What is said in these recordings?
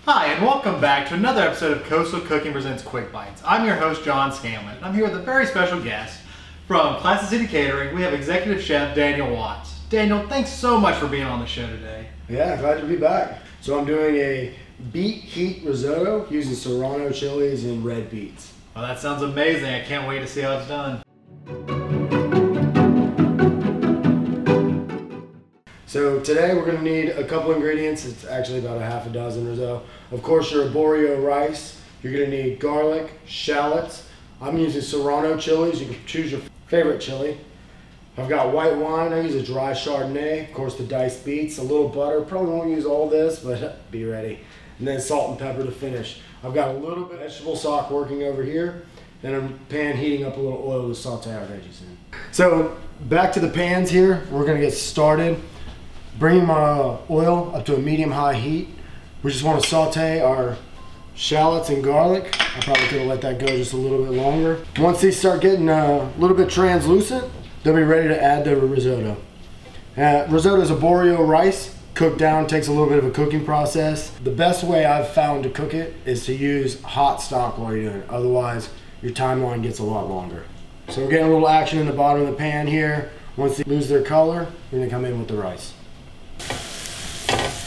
Hi, and welcome back to another episode of Coastal Cooking Presents Quick Bites. I'm your host, John Scanlon, and I'm here with a very special guest from Classic City Catering. We have Executive Chef Daniel Watts. Daniel, thanks so much for being on the show today. Yeah, glad to be back. So I'm doing a beet heat risotto using Serrano Chilis and red beets. Well, that sounds amazing. I can't wait to see how it's done. So today we're going to need a couple ingredients. It's actually about a half a dozen or so. Of course, your Arborio Rice. You're going to need garlic, shallots. I'm using Serrano Chilis. You can choose your favorite chili. I've got white wine. I use a dry Chardonnay. Of course, the diced beets, a little butter. Probably won't use all this, but be ready. And then salt and pepper to finish. I've got a little bit of vegetable stock working over here. Then a pan heating up a little oil to saute our veggies in. So back to the pans here. We're going to get started. Bringing my oil up to a medium-high heat. We just want to saute our shallots and garlic. I probably could have let that go just a little bit longer. Once these start getting a little bit translucent, they'll be ready to add the risotto. Risotto is Arborio Rice. Cooked down, takes a little bit of a cooking process. The best way I've found to cook it is to use hot stock while you're doing it. Otherwise, your timeline gets a lot longer. So we're getting a little action in the bottom of the pan here. Once they lose their color, we're going to come in with the rice.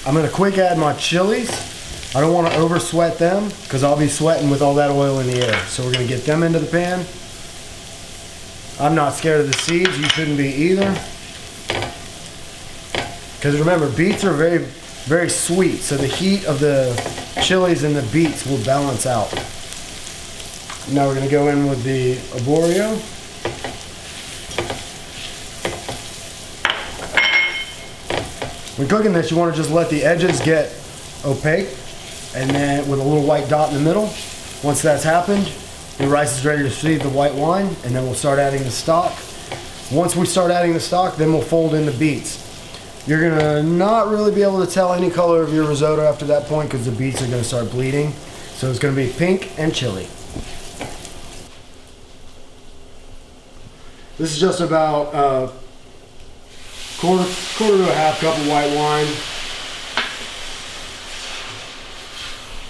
I'm going to quick add my chilies. I don't want to over sweat them because I'll be sweating with all that oil in the air. So we're going to get them into the pan. I'm not scared of the seeds. You shouldn't be either. Because remember, beets are very, very sweet. So the heat of the chilies and the beets will balance out. Now we're going to go in with the Arborio. When cooking this, you want to just let the edges get opaque, and then with a little white dot in the middle. Once that's happened, your rice is ready to receive the white wine, and then we'll start adding the stock. Once we start adding the stock, then we'll fold in the beets. You're gonna not really be able to tell any color of your risotto after that point because the beets are gonna start bleeding. So it's gonna be pink and chili. This is just about quarter to a half cup of white wine.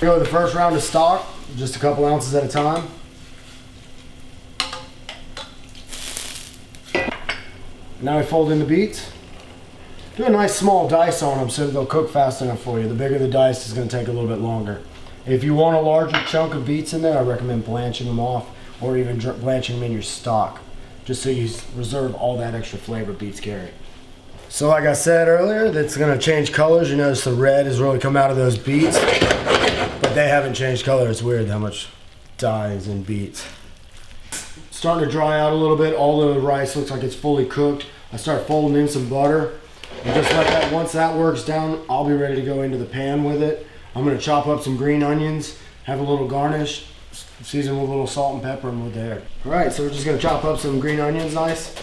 We go with the first round of stock, just a couple ounces at a time. Now we fold in the beets. Do a nice small dice on them so they'll cook fast enough for you. The bigger the dice is going to take a little bit longer. If you want a larger chunk of beets in there, I recommend blanching them off or even blanching them in your stock, just so you reserve all that extra flavor beets carry. So like I said earlier, that's going to change colors. You notice the red has really come out of those beets, but they haven't changed color. It's weird how much dye is in beets. Starting to dry out a little bit. All the rice looks like it's fully cooked. I start folding in some butter. And just like that, once that works down, I'll be ready to go into the pan with it. I'm going to chop up some green onions, have a little garnish, season with a little salt and pepper, and we're there. All right, so we're just going to chop up some green onions nice.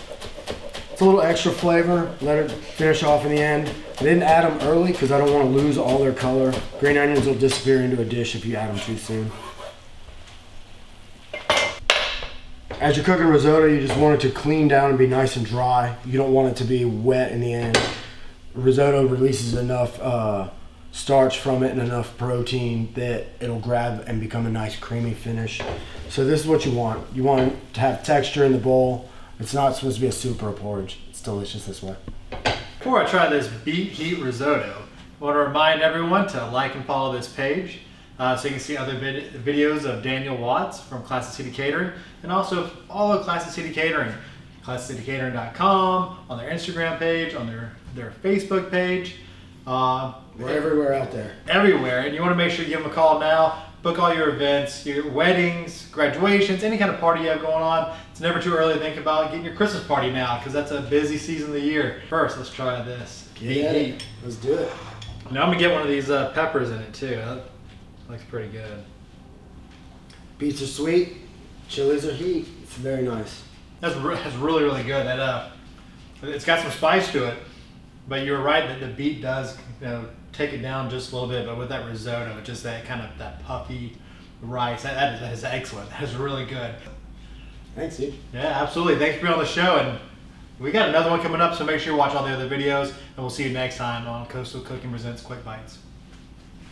It's a little extra flavor. Let it finish off in the end. I didn't add them early because I don't want to lose all their color. Green onions will disappear into a dish if you add them too soon. As you're cooking risotto, you just want it to clean down and be nice and dry. You don't want it to be wet in the end. Risotto releases enough starch from it and enough protein that it'll grab and become a nice creamy finish. So this is what you want. You want it to have texture in the bowl. It's not supposed to be a soup or a porridge. It's delicious this way. Before I try this beet heat risotto, I want to remind everyone to like and follow this page so you can see other videos of Daniel Watts from Classic City Catering, and also follow Classic City Catering, ClassicCityCatering.com, on their Instagram page, on their Facebook page. We're everywhere out there. Everywhere, and you want to make sure you give them a call now. Book all your events, your weddings, graduations, any kind of party you have going on. It's never too early to think about getting your Christmas party now because that's a busy season of the year. First, let's try this. Get it. Let's do it. Now I'm going to get one of these peppers in it too. That looks pretty good. Beets are sweet. Chilies are heat. It's very nice. That's really, really good. It's got some spice to it, but you're right that the beet does take it down just a little bit, but with that risotto, just that kind of that puffy rice, that is excellent. That is really good. Thanks, dude. Yeah, absolutely. Thanks for being on the show, and we got another one coming up, so make sure you watch all the other videos, and we'll see you next time on Coastal Cooking Presents Quick Bites.